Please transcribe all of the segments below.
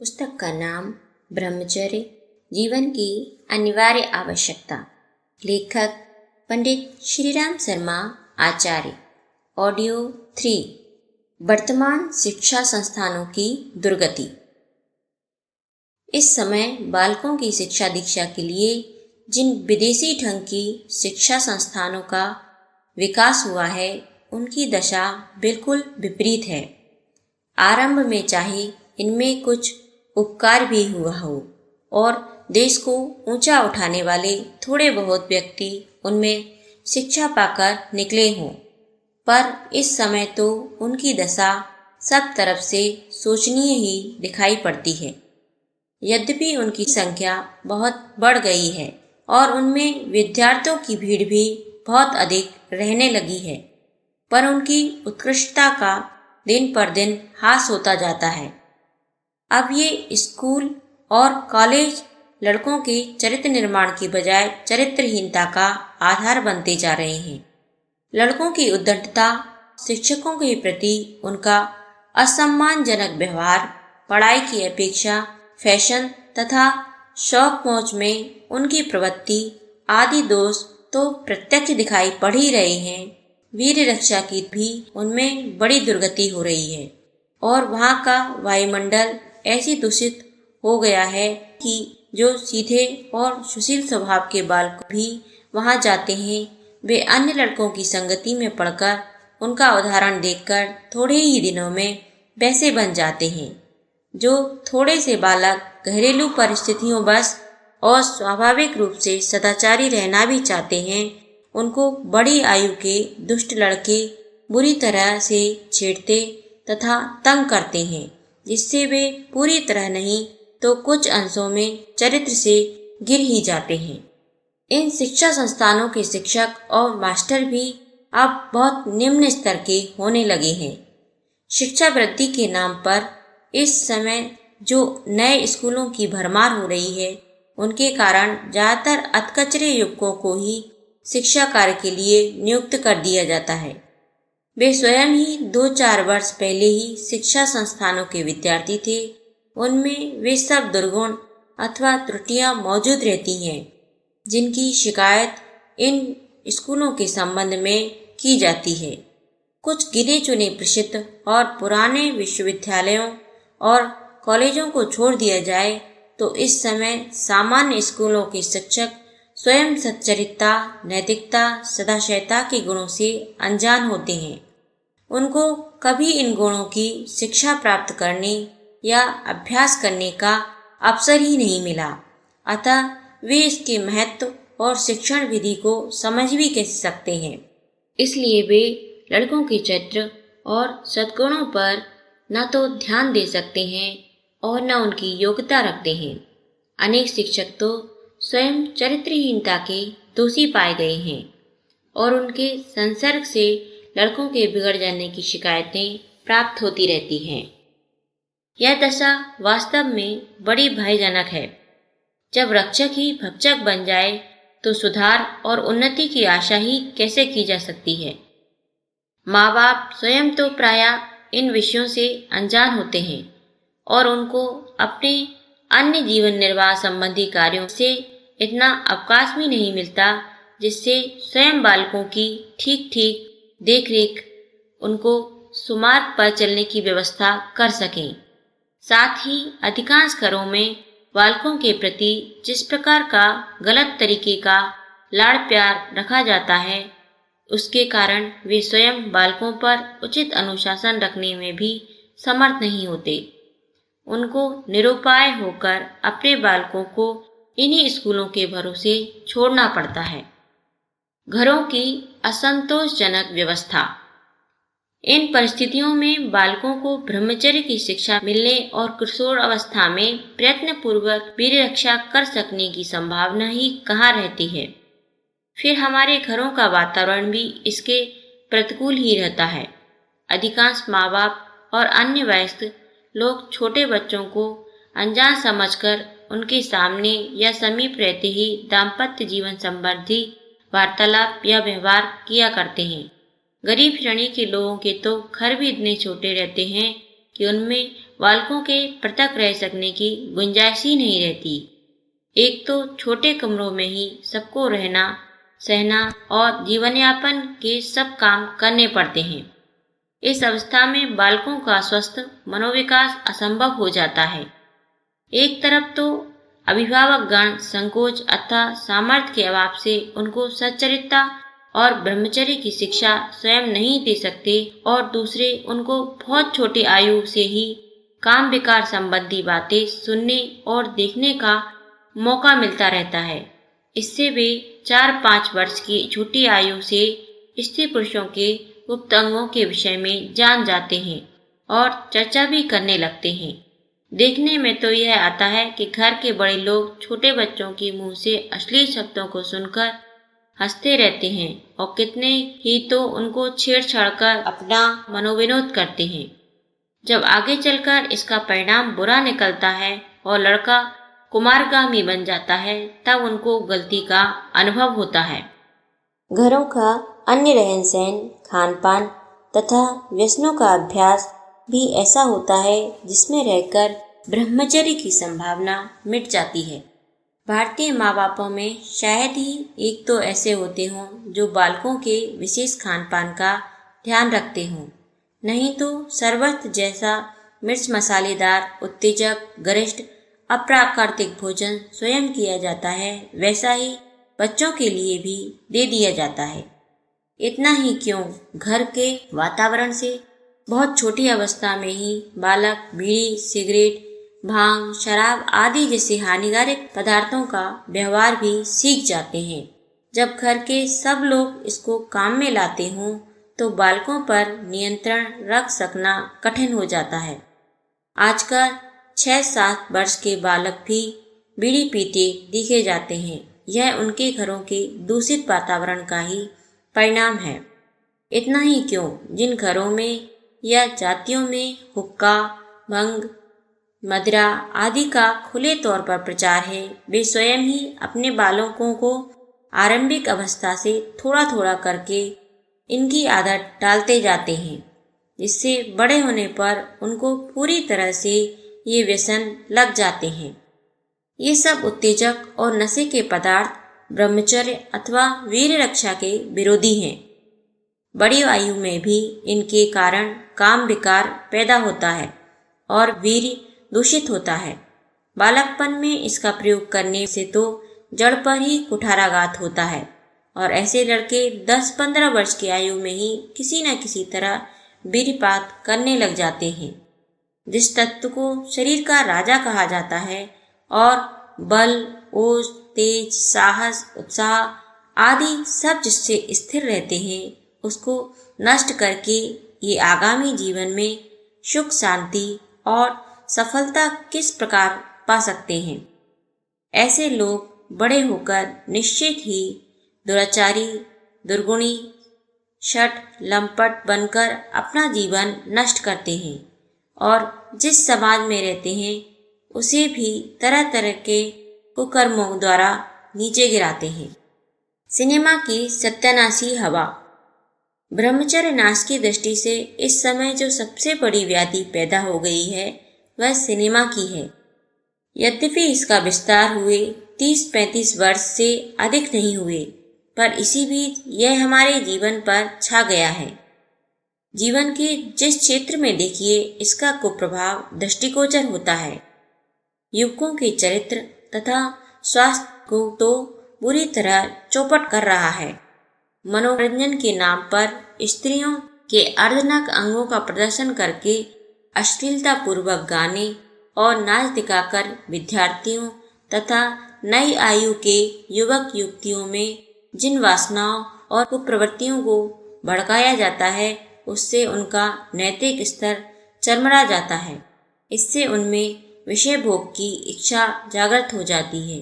पुस्तक का नाम ब्रह्मचर्य जीवन की अनिवार्य आवश्यकता। लेखक पंडित श्रीराम शर्मा आचार्य। ऑडियो 3। वर्तमान शिक्षा संस्थानों की दुर्गति। इस समय बालकों की शिक्षा दीक्षा के लिए जिन विदेशी ढंग की शिक्षा संस्थानों का विकास हुआ है, उनकी दशा बिल्कुल विपरीत है। आरंभ में चाहे इनमें कुछ उपकार भी हुआ हो और देश को ऊंचा उठाने वाले थोड़े बहुत व्यक्ति उनमें शिक्षा पाकर निकले हों, पर इस समय तो उनकी दशा सब तरफ से शोचनीय ही दिखाई पड़ती है। यद्यपि उनकी संख्या बहुत बढ़ गई है और उनमें विद्यार्थियों की भीड़ भी बहुत अधिक रहने लगी है, पर उनकी उत्कृष्टता का दिन पर दिन ह्रास होता जाता है। अब ये स्कूल और कॉलेज लड़कों के चरित्र निर्माण की बजाय चरित्रहीनता का आधार बनते जा रहे हैं। लड़कों की उद्दंडता, शिक्षकों के प्रति उनका असम्मानजनक व्यवहार, पढ़ाई की अपेक्षा फैशन तथा शौक मौज में उनकी प्रवृत्ति आदि दोष तो प्रत्यक्ष दिखाई पड़ ही रहे हैं। वीर रक्षा की भी उनमें बड़ी दुर्गति हो रही है और वहाँ का वायुमंडल ऐसी दूषित हो गया है कि जो सीधे और सुशील स्वभाव के बालक भी वहाँ जाते हैं, वे अन्य लड़कों की संगति में पड़कर उनका उदाहरण देखकर थोड़े ही दिनों में वैसे बन जाते हैं। जो थोड़े से बालक घरेलू परिस्थितियों बस और स्वाभाविक रूप से सदाचारी रहना भी चाहते हैं, उनको बड़ी आयु के दुष्ट लड़के बुरी तरह से छेड़ते तथा तंग करते हैं, जिससे वे पूरी तरह नहीं तो कुछ अंशों में चरित्र से गिर ही जाते हैं। इन शिक्षा संस्थानों के शिक्षक और मास्टर भी अब बहुत निम्न स्तर के होने लगे हैं। शिक्षा वृद्धि के नाम पर इस समय जो नए स्कूलों की भरमार हो रही है, उनके कारण ज़्यादातर अधकचरे युवकों को ही शिक्षा कार्य के लिए नियुक्त कर दिया जाता है। वे स्वयं ही 2-4 वर्ष पहले ही शिक्षा संस्थानों के विद्यार्थी थे। उनमें वे सब दुर्गुण अथवा त्रुटियां मौजूद रहती हैं जिनकी शिकायत इन स्कूलों के संबंध में की जाती है। कुछ गिने चुने प्रसिद्ध और पुराने विश्वविद्यालयों और कॉलेजों को छोड़ दिया जाए तो इस समय सामान्य स्कूलों के शिक्षक स्वयं सच्चरित्रता, नैतिकता, सदाशयता के गुणों से अनजान होते हैं। उनको कभी इन गुणों की शिक्षा प्राप्त करने या अभ्यास करने का अवसर ही नहीं मिला, अतः वे इसके महत्व और शिक्षण विधि को समझ भी कैसे सकते हैं। इसलिए वे लड़कों के चरित्र और सद्गुणों पर न तो ध्यान दे सकते हैं और न उनकी योग्यता रखते हैं। अनेक शिक्षक तो स्वयं चरित्रहीनता के दोषी पाए गए हैं और उनके संसर्ग से लड़कों के बिगड़ जाने की शिकायतें प्राप्त होती रहती हैं। यह दशा वास्तव में बड़ी भयजनक है। जब रक्षक ही भक्षक बन जाए तो सुधार और उन्नति की आशा ही कैसे की जा सकती है। माँ बाप स्वयं तो प्रायः इन विषयों से अनजान होते हैं और उनको अपने अन्य जीवन निर्वाह संबंधी कार्यों से इतना अवकाश भी नहीं मिलता जिससे स्वयं बालकों की ठीक ठीक देख रेख, उनको सुमार्ग पर चलने की व्यवस्था कर सकें। साथ ही अधिकांश घरों में बालकों के प्रति जिस प्रकार का गलत तरीके का लाड़ प्यार रखा जाता है, उसके कारण वे स्वयं बालकों पर उचित अनुशासन रखने में भी समर्थ नहीं होते। उनको निरुपाय होकर अपने बालकों को इन्हीं स्कूलों के भरोसे छोड़ना पड़ता है। घरों की असंतोषजनक व्यवस्था। इन परिस्थितियों में बालकों को ब्रह्मचर्य की शिक्षा मिलने और किशोर अवस्था में प्रयत्न पूर्वक वीर रक्षा कर सकने की संभावना ही कहाँ रहती है। फिर हमारे घरों का वातावरण भी इसके प्रतिकूल ही रहता है। अधिकांश माँ बाप और अन्य वयस्क लोग छोटे बच्चों को अनजान समझकर उनके सामने या समीप रहते ही दाम्पत्य जीवन संबंधी वार्तालाप या व्यवहार किया करते हैं। गरीब श्रेणी के लोगों के तो घर भी इतने छोटे रहते हैं कि उनमें बालकों के पृथक रह सकने की गुंजाइश ही नहीं रहती। एक तो छोटे कमरों में ही सबको रहना सहना और जीवन यापन के सब काम करने पड़ते हैं। इस अवस्था में बालकों का स्वस्थ मनोविकास असंभव हो जाता है। एक तरफ तो अभिभावक गण संकोच अथवा सामर्थ्य के अभाव से उनको सच्चरित्रता और ब्रह्मचर्य की शिक्षा स्वयं नहीं दे सकते और दूसरे उनको बहुत छोटी आयु से ही काम विकार संबंधी बातें सुनने और देखने का मौका मिलता रहता है। इससे वे 4-5 वर्ष की छोटी आयु से स्त्री पुरुषों के गुप्त अंगों के विषय में जान जाते हैं और चर्चा भी करने लगते हैं। देखने में तो यह आता है कि घर के बड़े लोग छोटे बच्चों के मुंह से अश्लील शब्दों को सुनकर हंसते रहते हैं और कितने ही तो उनको छेड़छाड़ कर अपना मनोविनोद करते हैं। जब आगे चलकर इसका परिणाम बुरा निकलता है और लड़का कुमारगामी बन जाता है तब उनको गलती का अनुभव होता है। घरों का अन्य रहन सहन, खान पान तथा व्यसनों का अभ्यास भी ऐसा होता है जिसमें रहकर ब्रह्मचर्य की संभावना मिट जाती है। भारतीय माँ बापों में शायद ही एक तो ऐसे होते हों जो बालकों के विशेष खान पान का ध्यान रखते हों, नहीं तो सर्वत्र जैसा मिर्च मसालेदार उत्तेजक गरिष्ठ अप्राकृतिक भोजन स्वयं किया जाता है वैसा ही बच्चों के लिए भी दे दिया जाता है। इतना ही क्यों, घर के वातावरण से बहुत छोटी अवस्था में ही बालक बीड़ी सिगरेट भांग शराब आदि जैसे हानिकारक पदार्थों का व्यवहार भी सीख जाते हैं। जब घर के सब लोग इसको काम में लाते हों तो बालकों पर नियंत्रण रख सकना कठिन हो जाता है। आजकल 6-7 वर्ष के बालक भी बीड़ी पीते दिखे जाते हैं। यह उनके घरों के दूषित वातावरण का ही परिणाम है। इतना ही क्यों, जिन घरों में या जातियों में हुक्का भंग मदिरा आदि का खुले तौर पर प्रचार है, वे स्वयं ही अपने बालकों को आरंभिक अवस्था से थोड़ा थोड़ा करके इनकी आदत डालते जाते हैं, जिससे बड़े होने पर उनको पूरी तरह से ये व्यसन लग जाते हैं। ये सब उत्तेजक और नशे के पदार्थ ब्रह्मचर्य अथवा वीर रक्षा के विरोधी हैं। बड़ी आयु में भी इनके कारण काम विकार पैदा होता है और वीर दूषित होता है। बालकपन में इसका प्रयोग करने से तो जड़ पर ही कुठाराघात होता है और ऐसे लड़के 10-15 वर्ष की आयु में ही किसी न किसी तरह वीरपात करने लग जाते हैं। जिस तत्व को शरीर का राजा कहा जाता है और बल ओज तेज साहस उत्साह आदि सब जिससे स्थिर रहते हैं उसको नष्ट करके ये आगामी जीवन में सुख शांति और सफलता किस प्रकार पा सकते हैं। ऐसे लोग बड़े होकर निश्चित ही दुराचारी दुर्गुणी शठ लंपट बनकर अपना जीवन नष्ट करते हैं और जिस समाज में रहते हैं उसे भी तरह तरह के कुकर्मों द्वारा नीचे गिराते हैं। सिनेमा की सत्यानाशी हवा। ब्रह्मचर्य नाश की दृष्टि से इस समय जो सबसे बड़ी व्याधि पैदा हो गई है वह सिनेमा की है। यद्यपि इसका विस्तार हुए 30-35 वर्ष से अधिक नहीं हुए, पर इसी बीच यह हमारे जीवन पर छा गया है। जीवन के जिस क्षेत्र में देखिए इसका कुप्रभाव दृष्टिगोचर होता है। युवकों के चरित्र तथा स्वास्थ्य को तो बुरी तरह चौपट कर रहा है। मनोरंजन के नाम पर स्त्रियों के अर्धनग्न अंगों का प्रदर्शन करके अश्लीलता पूर्वक गाने और नाच दिखाकर विद्यार्थियों तथा नई आयु के युवक युवतियों में जिन वासनाओं और कुप्रवृत्तियों को भड़काया जाता है उससे उनका नैतिक स्तर चरमरा जाता है। इससे उनमें विषय भोग की इच्छा जागृत हो जाती है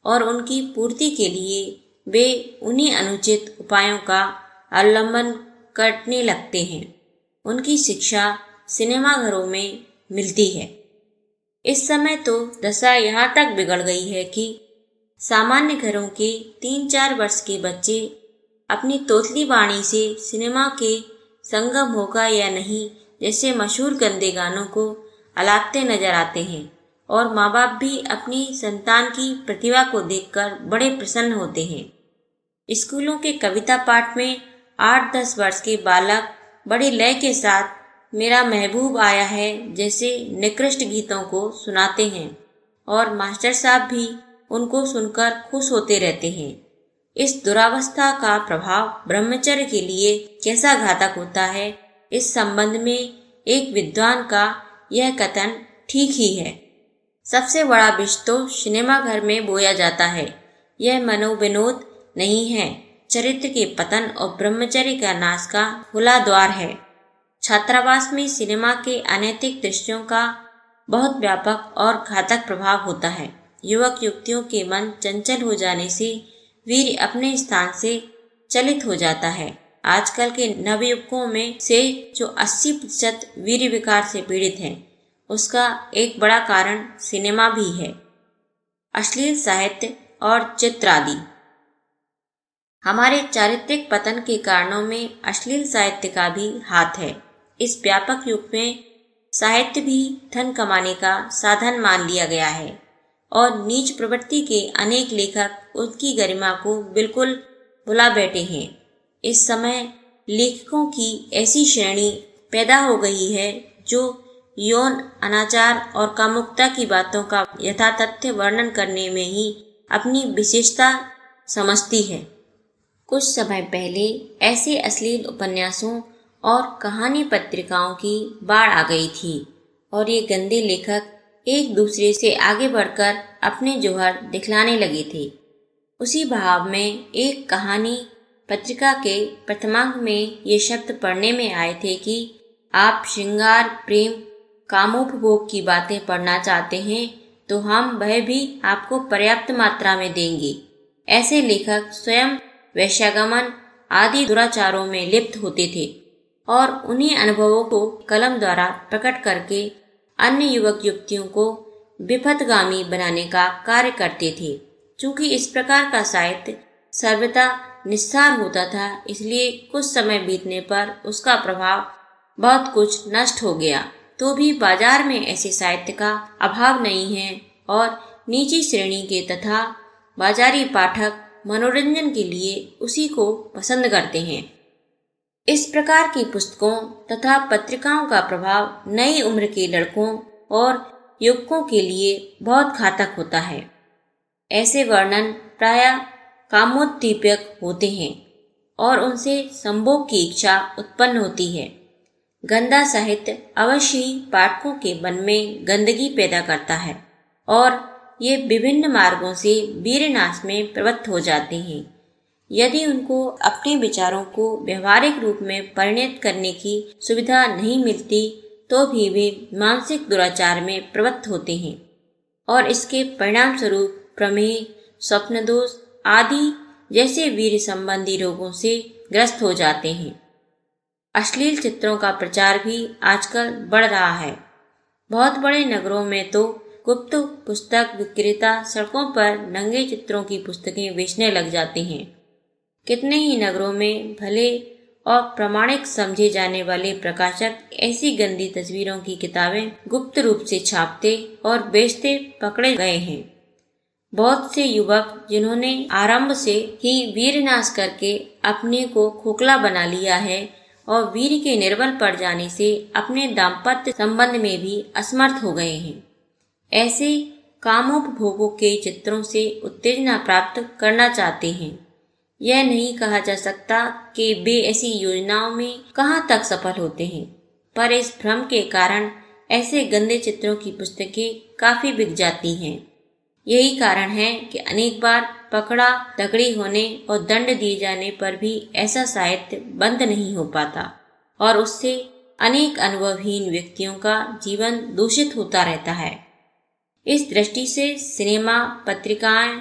और उनकी पूर्ति के लिए वे उन्हीं अनुचित उपायों का अवलंबन करने लगते हैं। उनकी शिक्षा सिनेमा घरों में मिलती है। इस समय तो दशा यहाँ तक बिगड़ गई है कि सामान्य घरों के 3-4 वर्ष के बच्चे अपनी तोतली वाणी से सिनेमा के संगम होगा या नहीं जैसे मशहूर गंदे गानों को अलापते नजर आते हैं और माँ बाप भी अपनी संतान की प्रतिभा को देखकर बड़े प्रसन्न होते हैं। स्कूलों के कविता पाठ में 8-10 वर्ष के बालक बड़ी लय के साथ मेरा महबूब आया है जैसे निकृष्ट गीतों को सुनाते हैं और मास्टर साहब भी उनको सुनकर खुश होते रहते हैं। इस दुरावस्था का प्रभाव ब्रह्मचर्य के लिए कैसा घातक होता है, इस संबंध में एक विद्वान का यह कथन ठीक ही है। सबसे बड़ा विष तो सिनेमा घर में बोया जाता है। यह मनोविनोद नहीं है, चरित्र के पतन और ब्रह्मचर्य का नाश का खुला द्वार है। छात्रावास में सिनेमा के अनैतिक दृश्यों का बहुत व्यापक और घातक प्रभाव होता है। युवक युवतियों के मन चंचल हो जाने से वीर अपने स्थान से चलित हो जाता है। आजकल के नवयुवकों में से जो 80% वीर विकार से पीड़ित हैं, उसका एक बड़ा कारण सिनेमा भी है। अश्लील साहित्य और चित्र आदि। हमारे चारित्रिक पतन के कारणों में अश्लील साहित्य का भी हाथ है। इस व्यापक युग में साहित्य भी धन कमाने का साधन मान लिया गया है और नीच प्रवृत्ति के अनेक लेखक उनकी गरिमा को बिल्कुल भुला बैठे हैं। इस समय लेखकों की ऐसी श्रेणी पैदा हो गई है जो यौन अनाचार और कामुकता की बातों का यथातथ्य वर्णन करने में ही अपनी विशेषता समझती है। कुछ समय पहले ऐसे अश्लील उपन्यासों और कहानी पत्रिकाओं की बाढ़ आ गई थी और ये गंदे लेखक एक दूसरे से आगे बढ़कर अपने जौहर दिखलाने लगे थे। उसी भाव में एक कहानी पत्रिका के प्रथमांक में ये शब्द पढ़ने में आए थे कि आप श्रृंगार, प्रेम, कामोपभोग की बातें पढ़ना चाहते हैं तो हम वह भी आपको पर्याप्त मात्रा में देंगे। ऐसे लेखक स्वयं वैश्यागमन आदि दुराचारों में लिप्त होते थे और उन्हीं अनुभवों को कलम द्वारा प्रकट करके अन्य युवक युवतियों को विपथगामी बनाने का कार्य करते थे। चूंकि इस प्रकार का साहित्य सर्वथा निस्सार होता था, इसलिए कुछ समय बीतने पर उसका प्रभाव बहुत कुछ नष्ट हो गया। तो भी बाजार में ऐसे साहित्य का अभाव नहीं है और नीची श्रेणी के तथा बाजारी पाठक मनोरंजन के लिए उसी को पसंद करते हैं। इस प्रकार की पुस्तकों तथा पत्रिकाओं का प्रभाव नई उम्र के लड़कों और युवकों के लिए बहुत घातक होता है। ऐसे वर्णन प्रायः कामोद्दीपक होते हैं और उनसे संभोग की इच्छा उत्पन्न होती है। गंदा साहित्य अवश्य ही पाठकों के मन में गंदगी पैदा करता है और ये विभिन्न मार्गों से वीरनाश में प्रवृत्त हो जाते हैं। यदि उनको अपने विचारों को व्यवहारिक रूप में परिणत करने की सुविधा नहीं मिलती तो भी वे मानसिक दुराचार में प्रवृत्त होते हैं और इसके परिणाम स्वरूप प्रमेह, स्वप्नदोष आदि जैसे वीर संबंधी रोगों से ग्रस्त हो जाते हैं। अश्लील चित्रों का प्रचार भी आजकल बढ़ रहा है। बहुत बड़े नगरों में तो गुप्त पुस्तक विक्रेता सड़कों पर नंगे चित्रों की पुस्तकें बेचने लग जाते हैं। कितने ही नगरों में भले और प्रामाणिक समझे जाने वाले प्रकाशक ऐसी गंदी तस्वीरों की किताबें गुप्त रूप से छापते और बेचते पकड़े गए हैं। बहुत से युवक जिन्होंने आरंभ से ही वीरनाश करके अपने को खोखला बना लिया है और वीर के निर्बल पड़ जाने से अपने दाम्पत्य संबंध में भी असमर्थ हो गए हैं। ऐसे कामोपभोगों के चित्रों से उत्तेजना प्राप्त करना चाहते हैं। यह नहीं कहा जा सकता कि वे ऐसी योजनाओं में कहाँ तक सफल होते हैं, पर इस भ्रम के कारण ऐसे गंदे चित्रों की पुस्तकें काफी बिक जाती हैं। यही कारण है कि अनेक बार पकड़ा तकड़ी होने और दंड दिए जाने पर भी ऐसा साहित्य बंद नहीं हो पाता और उससे अनेक अनुभवहीन व्यक्तियों का जीवन दूषित होता रहता है। इस दृष्टि से सिनेमा, पत्रिकाएं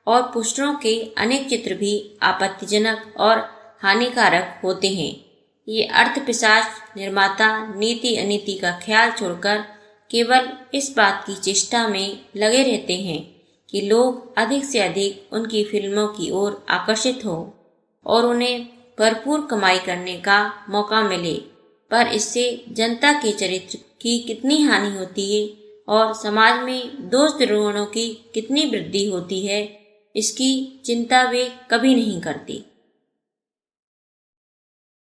और पोस्टरों के अनेक चित्र भी आपत्तिजनक और हानिकारक होते हैं। ये अर्थपिशाच निर्माता नीति अनीति का ख्याल छोड़कर केवल इस बात की चेष्टा में लगे रहते हैं कि लोग अधिक से अधिक उनकी फिल्मों की ओर आकर्षित हो और उन्हें भरपूर कमाई करने का मौका मिले, पर इससे जनता के चरित्र की कितनी हानि होती है और समाज में दोष द्रोहों की कितनी वृद्धि होती है, इसकी चिंता वे कभी नहीं करते।